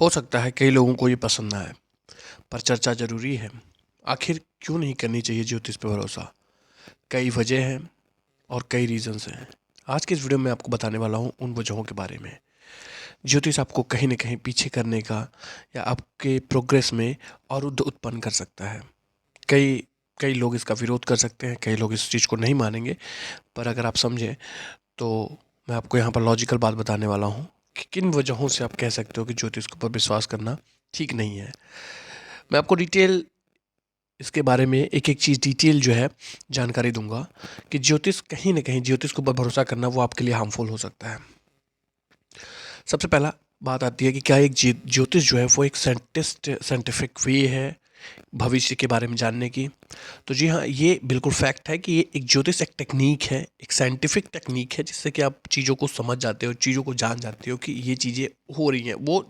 हो सकता है कई लोगों को ये पसंद ना आए, पर चर्चा ज़रूरी है। आखिर क्यों नहीं करनी चाहिए ज्योतिष पे भरोसा? कई वजह हैं और कई रीजंस हैं। आज के इस वीडियो में आपको बताने वाला हूँ उन वजहों के बारे में। ज्योतिष आपको कहीं न कहीं पीछे करने का या आपके प्रोग्रेस में अवरुद्ध उत्पन्न कर सकता है। कई कई लोग इसका विरोध कर सकते हैं, कई लोग इस चीज़ को नहीं मानेंगे, पर अगर आप समझें तो मैं आपको यहाँ पर लॉजिकल बात बताने वाला हूँ कि किन वजहों से आप कह सकते हो कि ज्योतिष के ऊपर विश्वास करना ठीक नहीं है। मैं आपको डिटेल इसके बारे में एक-एक चीज़ डिटेल जो है जानकारी दूँगा कि ज्योतिष कहीं न कहीं ज्योतिष के ऊपर भरोसा करना वो आपके लिए हार्मफुल हो सकता है। सबसे पहला बात आती है कि क्या एक ज्योतिष जो है वो एक साइंटिफिक वे है भविष्य के बारे में जानने की? तो जी हाँ, ये बिल्कुल फैक्ट है कि ये एक ज्योतिष एक टेक्नीक है, एक साइंटिफिक टेक्नीक है जिससे कि आप चीज़ों को समझ जाते हो, चीज़ों को जान जाते हो कि ये चीज़ें हो रही हैं। वो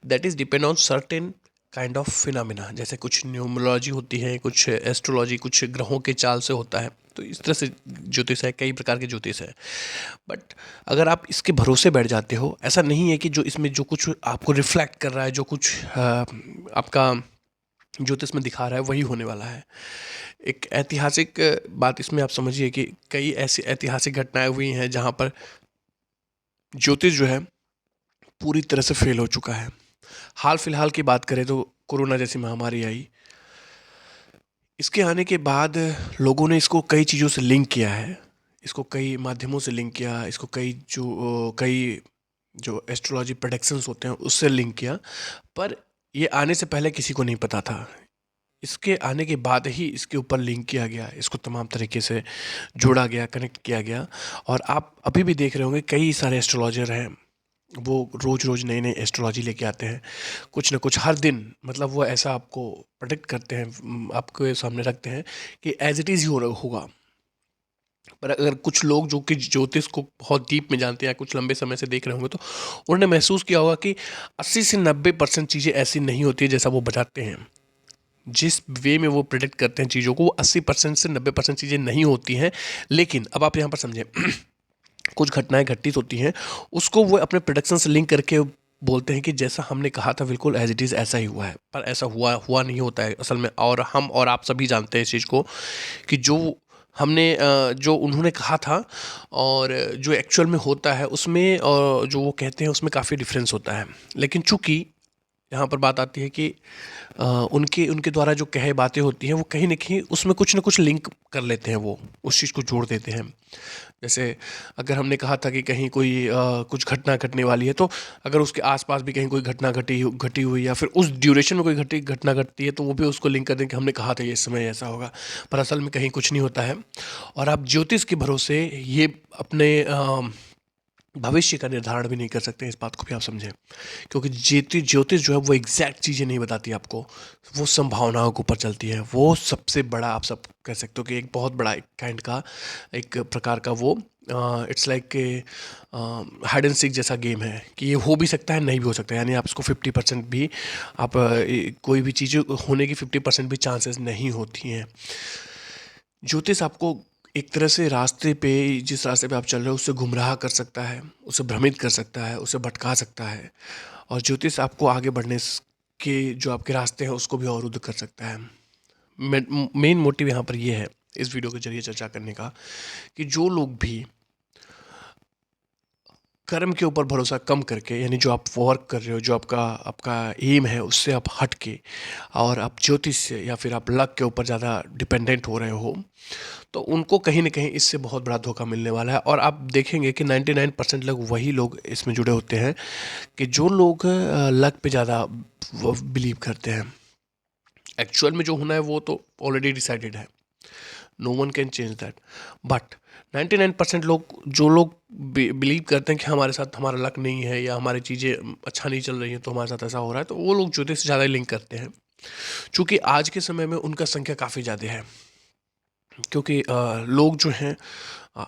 that is depend on certain kind of phenomena. जैसे कुछ न्यूमरोलॉजी होती है, कुछ एस्ट्रोलॉजी, कुछ ग्रहों के चाल से होता है। तो इस तरह से ज्योतिष है, कई प्रकार के ज्योतिष है। बट अगर आप इसके भरोसे बैठ जाते हो, ऐसा नहीं है कि जो इसमें जो कुछ आपको रिफ्लेक्ट कर रहा है, जो कुछ आपका ज्योतिष में दिखा रहा है वही होने वाला है। एक ऐतिहासिक बात इसमें आप समझिए कि कई ऐसी ऐतिहासिक घटनाएं हुई हैं जहाँ पर ज्योतिष जो है पूरी तरह से फेल हो चुका है। हाल फिलहाल की बात करें तो कोरोना जैसी महामारी आई। इसके आने के बाद लोगों ने इसको कई चीज़ों से लिंक किया है, इसको कई माध्यमों से लिंक किया, इसको कई जो एस्ट्रोलॉजी प्रेडिक्शंस होते हैं उससे लिंक किया। पर ये आने से पहले किसी को नहीं पता था। इसके आने के बाद ही इसके ऊपर लिंक किया गया, इसको तमाम तरीके से जोड़ा गया, कनेक्ट किया गया। और आप अभी भी देख रहे होंगे कई सारे एस्ट्रोलॉजर हैं, वो रोज़ रोज़ नई नई एस्ट्रोलॉजी लेके आते हैं। कुछ ना कुछ हर दिन, मतलब वो ऐसा आपको प्रेडिक्ट करते हैं, आपके सामने रखते हैं कि एज इट इज़ ही होगा। पर अगर कुछ लोग जो कि ज्योतिष को बहुत डीप में जानते हैं, कुछ लंबे समय से देख रहे होंगे, तो उन्होंने महसूस किया होगा कि 80 से 90% चीज़ें ऐसी नहीं होती जैसा वो बताते हैं। जिस वे में वो प्रेडिक्ट करते हैं चीज़ों को, वो 80% से 90% चीज़ें नहीं होती हैं। लेकिन अब आप यहाँ पर समझें कुछ घटनाएं घटित होती हैं, उसको वो अपने प्रोडक्शन से लिंक करके बोलते हैं कि जैसा हमने कहा था बिल्कुल एज इट इज़ ऐसा ही हुआ है। पर ऐसा हुआ हुआ नहीं होता है असल में। और हम और आप सभी जानते हैं इस चीज़ को कि जो उन्होंने कहा था और जो एक्चुअल में होता है उसमें, और जो वो कहते हैं उसमें काफ़ी डिफरेंस होता है। लेकिन चूंकि यहाँ पर बात आती है कि उनके उनके द्वारा जो कहे बातें होती हैं वो कहीं न कहीं उसमें कुछ न कुछ लिंक कर लेते हैं, वो उस चीज़ को जोड़ देते हैं। जैसे अगर हमने कहा था कि कहीं कोई कुछ घटना घटने वाली है, तो अगर उसके आस-पास भी कहीं कोई घटना घटी हुई या फिर उस ड्यूरेशन में कोई घटना घटती है, तो वो भी उसको लिंक कर दें कि हमने कहा था ये इस समय ऐसा होगा। पर असल में कहीं कुछ नहीं होता है। और आप ज्योतिष के भरोसे ये अपने भविष्य का निर्धारण भी नहीं कर सकते, इस बात को भी आप समझें। क्योंकि ज्योतिष जो है वो एग्जैक्ट चीज़ें नहीं बताती आपको, वो संभावनाओं के ऊपर चलती है। वो सबसे बड़ा, आप सब कह सकते हो कि एक बहुत बड़ा एक काइंड का, एक प्रकार का वो it's like hide and seek जैसा गेम है कि ये हो भी सकता है, नहीं भी हो सकता है। यानी आप इसको 50% भी आप कोई भी चीज़ होने की 50% भी चांसेस नहीं होती हैं। ज्योतिष आपको एक तरह से रास्ते पे, जिस रास्ते पे आप चल रहे हो उससे गुमराह कर सकता है, उसे भ्रमित कर सकता है, उसे भटका सकता है। और ज्योतिष आपको आगे बढ़ने के जो आपके रास्ते हैं उसको भी अवरुद्ध कर सकता है। मेन मोटिव यहाँ पर ये है इस वीडियो के जरिए चर्चा करने का कि जो लोग भी कर्म के ऊपर भरोसा कम करके, यानी जो आप वर्क कर रहे हो, जो आपका आपका एम है उससे आप हट के और आप ज्योतिष से या फिर आप लक के ऊपर ज़्यादा डिपेंडेंट हो रहे हो, तो उनको कहीं न कहीं इससे बहुत बड़ा धोखा मिलने वाला है। और आप देखेंगे कि 99% लोग वही लोग इसमें जुड़े होते हैं कि जो लोग लक पे ज़्यादा बिलीव करते हैं। एक्चुअल में जो होना है वो तो ऑलरेडी डिसाइडेड है, no one can change that. But 99% लोग, जो लोग बिलीव करते हैं कि हमारे साथ हमारा लक नहीं है या हमारी चीज़ें अच्छा नहीं चल रही हैं तो हमारे साथ ऐसा हो रहा है, तो वो लोग ज्योतिष से ज़्यादा लिंक करते हैं। चूँकि आज के समय में उनका संख्या काफ़ी ज़्यादा है, क्योंकि लोग जो हैं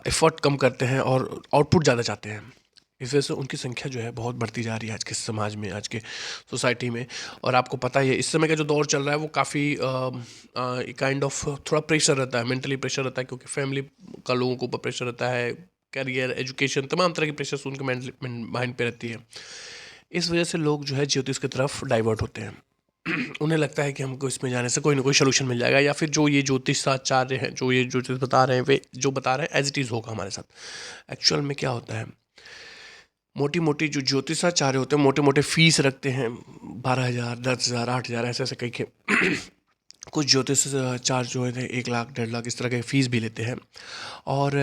एफर्ट कम करते हैं और आउटपुट ज़्यादा चाहते हैं। इस वजह से उनकी संख्या जो है बहुत बढ़ती जा रही है आज के समाज में, आज के सोसाइटी में। और आपको पता ही है इस समय का जो दौर चल रहा है वो काफ़ी काइंड ऑफ थोड़ा प्रेशर रहता है, मेंटली प्रेशर रहता है, क्योंकि फैमिली का लोगों के ऊपर प्रेशर रहता है, करियर, एजुकेशन, तमाम तरह की प्रेशर उनके माइंड पे रहती है। इस वजह से लोग जो है ज्योतिष की तरफ डाइवर्ट होते हैं। उन्हें लगता है कि हमको इसमें जाने से कोई ना कोई सोल्यूशन मिल जाएगा, या फिर जो ये ज्योतिषाचार्य हैं, जो ये ज्योतिष बता रहे हैं, वे जो बता रहे हैं एज इट इज़ होगा हमारे साथ। एक्चुअल में क्या होता है, मोटी मोटी जो ज्योतिषाचार्य होते हैं मोटे मोटे फीस रखते हैं, 12,000, 10,000, 8,000, ऐसे ऐसे कई के कुछ ज्योतिषाचार्य जो है 1 लाख 1.5 लाख इस तरह के फीस भी लेते हैं। और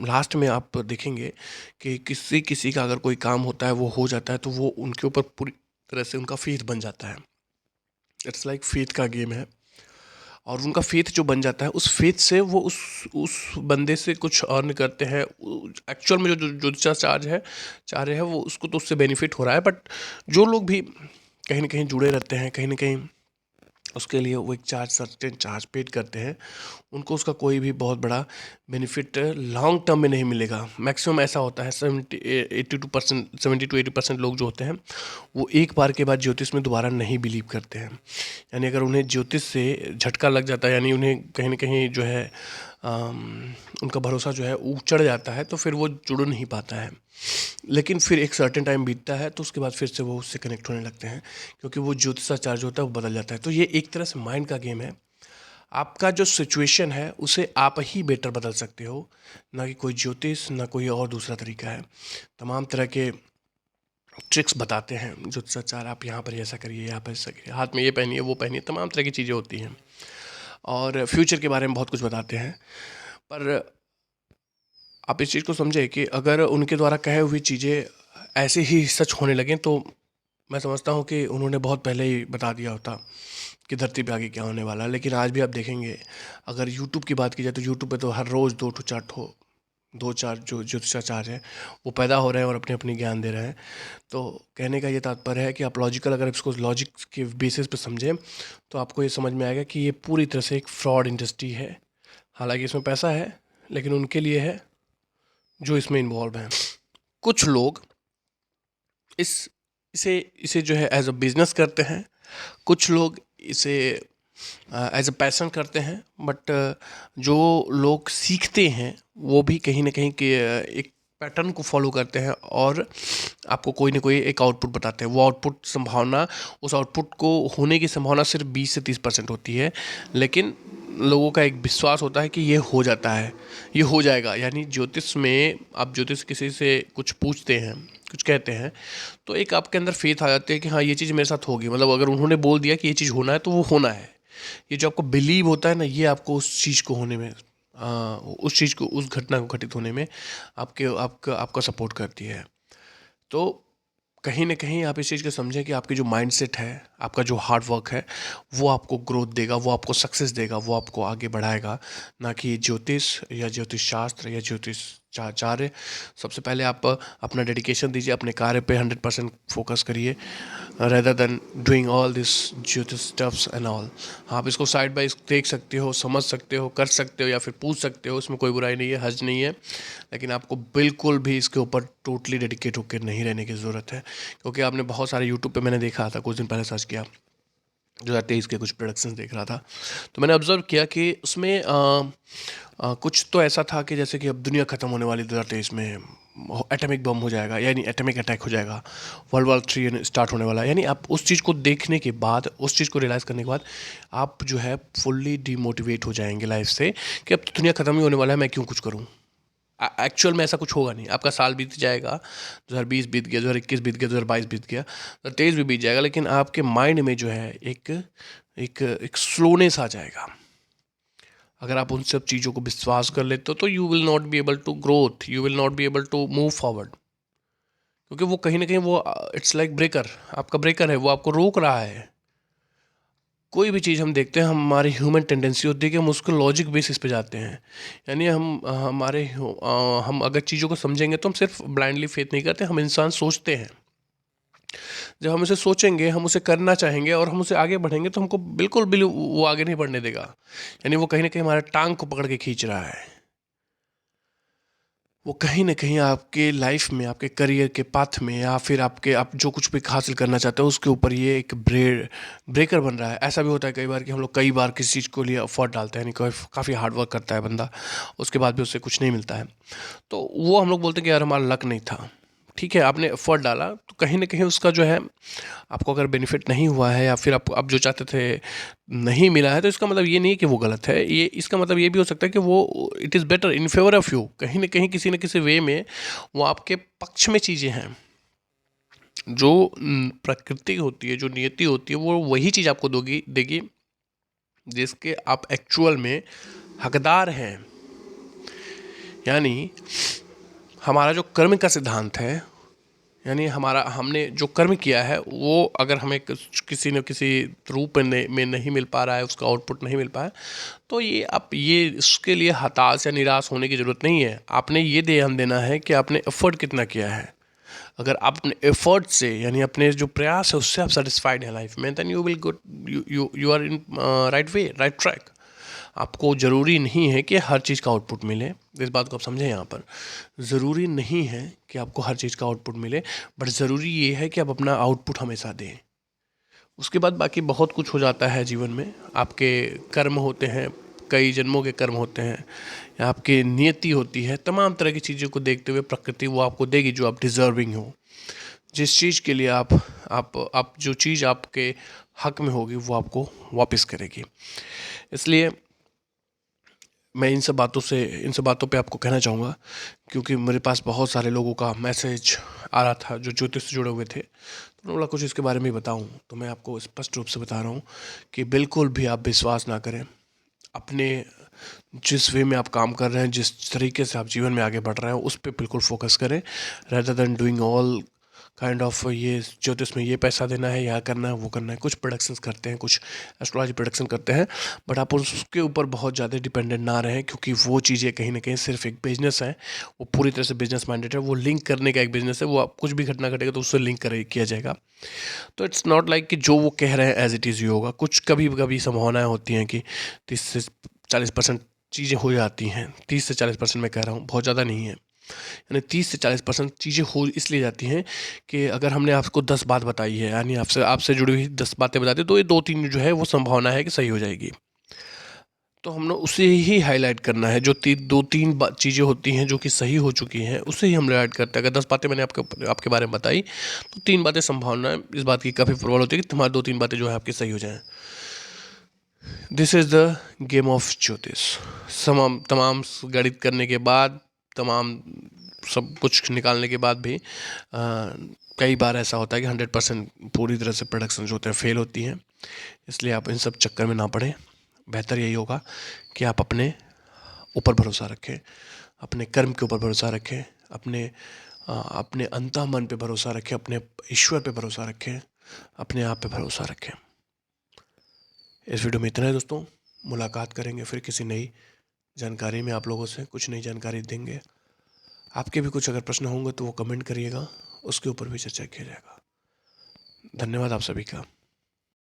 लास्ट में आप देखेंगे कि किसी किसी का अगर कोई काम होता है, वो हो जाता है, तो वो उनके ऊपर पूरी तरह से उनका फेथ बन जाता है। इट्स लाइक फेथ का गेम है। और उनका फेथ जो बन जाता है, उस फेथ से वो उस बंदे से कुछ अर्न करते हैं। एक्चुअल में जो ज्योतिषाचार्य है वो उसको तो उससे बेनिफिट हो रहा है, बट जो लोग भी कहीं ना कहीं जुड़े रहते हैं, कहीं ना कहीं उसके लिए वो एक सर्टेन चार्ज पेड करते हैं, उनको उसका कोई भी बहुत बड़ा बेनिफिट लॉन्ग टर्म में नहीं मिलेगा। मैक्सिमम ऐसा होता है 70 to 80% लोग जो होते हैं वो एक बार के बाद ज्योतिष में दोबारा नहीं बिलीव करते हैं। यानी अगर उन्हें ज्योतिष से झटका लग जाता है, यानी उन्हें कहीं ना कहीं जो है उनका भरोसा जो है चढ़ जाता है, तो फिर वो जुड़ नहीं पाता है। लेकिन फिर एक सर्टेन टाइम बीतता है तो उसके बाद फिर से वो उससे कनेक्ट होने लगते हैं, क्योंकि वो ज्योतिषाचार्य जो होता है वो बदल जाता है। तो ये एक तरह से माइंड का गेम है। आपका जो सिचुएशन है उसे आप ही बेटर बदल सकते हो, ना कि कोई ज्योतिष, ना कोई और दूसरा तरीका है। तमाम तरह के ट्रिक्स बताते हैं ज्योतिषाचार्य, आप यहाँ पर ऐसा करिए, यहाँ पर ऐसा करिए, हाथ में ये पहनिए, वो पहनिए, तमाम तरह की चीज़ें होती हैं। और फ्यूचर के बारे में बहुत कुछ बताते हैं। पर आप इस चीज़ को समझे कि अगर उनके द्वारा कहे हुई चीज़ें ऐसे ही सच होने लगें, तो मैं समझता हूँ कि उन्होंने बहुत पहले ही बता दिया होता कि धरती पे आगे क्या होने वाला है। लेकिन आज भी आप देखेंगे, अगर यूट्यूब की बात की जाए तो यूट्यूब पे तो हर रोज़ दो चार जो ज्योतिषाचार्य हैं वो पैदा हो रहे हैं और अपने अपनी ज्ञान दे रहे हैं। तो कहने का ये तात्पर्य है कि आप लॉजिकल, अगर इसको लॉजिक के बेसिस पे समझें, तो आपको ये समझ में आएगा कि ये पूरी तरह से एक फ्रॉड इंडस्ट्री है। हालांकि इसमें पैसा है, लेकिन उनके लिए है जो इसमें इन्वॉल्व हैं। कुछ लोग इस इसे इसे जो है एज अ बिजनेस करते हैं, कुछ लोग इसे एज अ पैशन करते हैं। बट जो लोग सीखते हैं वो भी कहीं ना कहीं के एक पैटर्न को फॉलो करते हैं और आपको कोई ना कोई एक आउटपुट बताते हैं। वो आउटपुट संभावना, उस आउटपुट को होने की संभावना सिर्फ 20 से 30% होती है, लेकिन लोगों का एक विश्वास होता है कि ये हो जाता है, ये हो जाएगा। यानी ज्योतिष में आप ज्योतिष किसी से कुछ पूछते हैं, कुछ कहते हैं, तो एक आपके अंदर फेथ आ जाती है कि हाँ ये चीज़ मेरे साथ होगी। मतलब अगर उन्होंने बोल दिया कि ये चीज़ होना है तो वो होना है। ये जो आपको बिलीव होता है ना, ये आपको उस चीज़ को होने में उस चीज़ को, उस घटना को घटित होने में आपका सपोर्ट करती है। तो कहीं न कहीं आप इस चीज़ को समझें कि आपकी जो माइंडसेट है, आपका जो हार्ड वर्क है, वो आपको ग्रोथ देगा, वो आपको सक्सेस देगा, वो आपको आगे बढ़ाएगा, ना कि ज्योतिष या ज्योतिष शास्त्र या ज्योतिषाचार्य। सबसे पहले आप अपना डेडिकेशन दीजिए, अपने कार्य पे 100% फोकस करिए, rather than doing all this ज्योतिष स्टफ्स एंड ऑल। आप इसको साइड बाय देख सकते हो, समझ सकते हो, कर सकते हो, या फिर पूछ सकते हो, इसमें कोई बुराई नहीं है, हर्ज नहीं है। लेकिन आपको बिल्कुल भी इसके ऊपर टोटली डेडिकेट होकर नहीं रहने की ज़रूरत है, क्योंकि आपने बहुत सारे यूट्यूब पे, मैंने देखा था कुछ दिन पहले सर्च किया, 2023 के कुछ प्रोडक्शंस देख रहा था, तो मैंने ऑब्जर्व किया कि उसमें कुछ तो ऐसा था कि जैसे कि अब दुनिया ख़त्म होने वाली 2023 में, एटॉमिक बम हो जाएगा, यानी एटॉमिक अटैक हो जाएगा, वर्ल्ड वॉर 3 स्टार्ट होने वाला है। यानी आप उस चीज़ को देखने के बाद, उस चीज़ को रियलाइज़ करने के बाद आप जो है फुल्ली डिमोटिवेट हो जाएंगे लाइफ से, कि अब तो दुनिया ख़त्म ही होने वाला है, मैं क्यों कुछ करूँ। एक्चुअल में ऐसा कुछ होगा नहीं। आपका साल बीत जाएगा, 2020 बीत गया, 2021 बीत गया, 2022 बीत गया, 2023 भी बीत जाएगा, लेकिन आपके माइंड में जो है एक एक एक स्लोनेस आ जाएगा। अगर आप उन सब चीज़ों को विश्वास कर लेते हो तो you will not be able to growth, you will not be able to move forward, क्योंकि वो कहीं ना कहीं वो इट्स लाइक ब्रेकर, आपका ब्रेकर है, वो आपको रोक रहा है। कोई भी चीज़ हम देखते हैं, हमारी ह्यूमन टेंडेंसी होती है कि हम उसको लॉजिक बेसिस पे जाते हैं। यानी हम अगर चीज़ों को समझेंगे तो हम सिर्फ ब्लाइंडली फेथ नहीं करते, हम इंसान सोचते हैं। जब हम उसे सोचेंगे, हम उसे करना चाहेंगे और हम उसे आगे बढ़ेंगे, तो हमको बिल्कुल भी वो आगे नहीं बढ़ने देगा। यानी वो कहीं ना कहीं हमारे टांग को पकड़ के खींच रहा है। वो कहीं ना कहीं आपके लाइफ में, आपके करियर के पाथ में, या फिर आप जो कुछ भी हासिल करना चाहते हो उसके ऊपर ये एक ब्रेकर बन रहा है। ऐसा भी होता है कई बार कि हम लोग कई बार किसी चीज़ को लिए एफर्ट डालते हैं, यानी काफ़ी हार्ड वर्क करता है बंदा, उसके बाद भी उससे कुछ नहीं मिलता है, तो वो हम लोग बोलते हैं कि यार हमारा लक नहीं था। ठीक है, आपने एफर्ट डाला तो कहीं ना कहीं उसका जो है आपको अगर बेनिफिट नहीं हुआ है या फिर आप जो चाहते थे नहीं मिला है, तो इसका मतलब ये नहीं कि वो गलत है। ये इसका मतलब ये भी हो सकता है कि वो it is better in favour of you. कहीं ना कहीं किसी न किसी वे में वो आपके पक्ष में चीज़ें हैं। जो प्रकृति होती है, जो नियति होती है, वो वही चीज़ आपको देगी जिसके आप एक्चुअल में हकदार हैं। यानी हमारा जो कर्म का सिद्धांत है, यानी हमने जो कर्म किया है वो अगर हमें किसी न किसी रूप में नहीं मिल पा रहा है, उसका आउटपुट नहीं मिल पाया, तो ये इसके लिए हताश या निराश होने की ज़रूरत नहीं है। आपने ये ध्यान देना है कि आपने एफर्ट कितना किया है। अगर आप अपने एफर्ट से, यानी अपने जो प्रयास है उससे आप सेटिस्फाइड हैं लाइफ में, then you will good, you are in right way, right track. आपको ज़रूरी नहीं है कि हर चीज़ का आउटपुट मिले। इस बात को आप समझें। यहाँ पर ज़रूरी नहीं है कि आपको हर चीज़ का आउटपुट मिले, बट ज़रूरी ये है कि आप अपना आउटपुट हमेशा दें। उसके बाद बाकी बहुत कुछ हो जाता है जीवन में। आपके कर्म होते हैं, कई जन्मों के कर्म होते हैं, या आपकी नियति होती है। तमाम तरह की चीज़ों को देखते हुए प्रकृति वो आपको देगी जो आप डिज़र्विंग हो। जिस चीज़ के लिए आप जो चीज़ आपके हक में होगी वो आपको वापस करेगी। इसलिए मैं इन सब बातों पे आपको कहना चाहूँगा, क्योंकि मेरे पास बहुत सारे लोगों का मैसेज आ रहा था जो ज्योतिष से जुड़े हुए थे। तो उन्होंने कुछ इसके बारे में बताऊँ, तो मैं आपको स्पष्ट रूप से बता रहा हूँ कि बिल्कुल भी आप विश्वास ना करें। अपने जिस वे में आप काम कर रहे हैं, जिस तरीके से आप जीवन में आगे बढ़ रहे हैं, उस पर बिल्कुल फोकस करें, rather than doing all kind of ये ज्योतिष में ये पैसा देना है, यह करना है, वो करना है। कुछ प्रोडक्शंस करते हैं, कुछ एस्ट्रोलॉजी प्रोडक्शन करते हैं, बट आप उसके ऊपर बहुत ज़्यादा डिपेंडेंट ना रहें, क्योंकि वो चीज़ें कहीं ना कहीं सिर्फ एक बिजनेस है। वो पूरी तरह से बिजनेस माइंडेड है। वो लिंक करने का एक बिजनेस है। वो आप कुछ भी घटना घटेगा तो उससे लिंक किया जाएगा। तो इट्स नॉट लाइक कि जो वो कह रहे हैं एज इट इज़ ही होगा। कुछ कभी कभी संभावनाएँ होती हैं कि 30 से 40% चीज़ें हो जाती हैं। 30 से 40% मैं कह रहा हूँ, बहुत ज़्यादा नहीं है। यानी 30 से 40% चीज़ें हो इसलिए जाती हैं कि अगर हमने आपको 10 बात बताई है, यानी आपसे जुड़ी हुई 10 बातें बता दी, तो ये 2-3 जो है वो संभावना है कि सही हो जाएगी। तो हमने उसे ही हाईलाइट करना है। जो 2-3 चीज़ें होती हैं जो कि सही हो चुकी हैं, उसे ही हम हाईलाइट करते हैं। अगर 10 बातें मैंने आपके बारे में बताई, तो 3 बातें संभावना है इस बात की काफ़ी प्रबल होती है कि तुम्हारी 2-3 बातें जो है आपकी सही हो जाएँ। This is the game of ज्योतिष। तमाम गणित करने के बाद, तमाम सब कुछ निकालने के बाद भी कई बार ऐसा होता है कि 100% पूरी तरह से प्रोडक्शन जो होते हैं फेल होती हैं। इसलिए आप इन सब चक्कर में ना पड़ें। बेहतर यही होगा कि आप अपने ऊपर भरोसा रखें, अपने कर्म के ऊपर भरोसा रखें, अपने अंतः मन पे भरोसा रखें, अपने ईश्वर पे भरोसा रखें, अपने आप पे भरोसा रखें। इस वीडियो में इतना है दोस्तों। मुलाकात करेंगे फिर किसी नई जानकारी में, आप लोगों से कुछ नई जानकारी देंगे। आपके भी कुछ अगर प्रश्न होंगे तो वो कमेंट करिएगा, उसके ऊपर भी चर्चा किया जाएगा। धन्यवाद आप सभी का।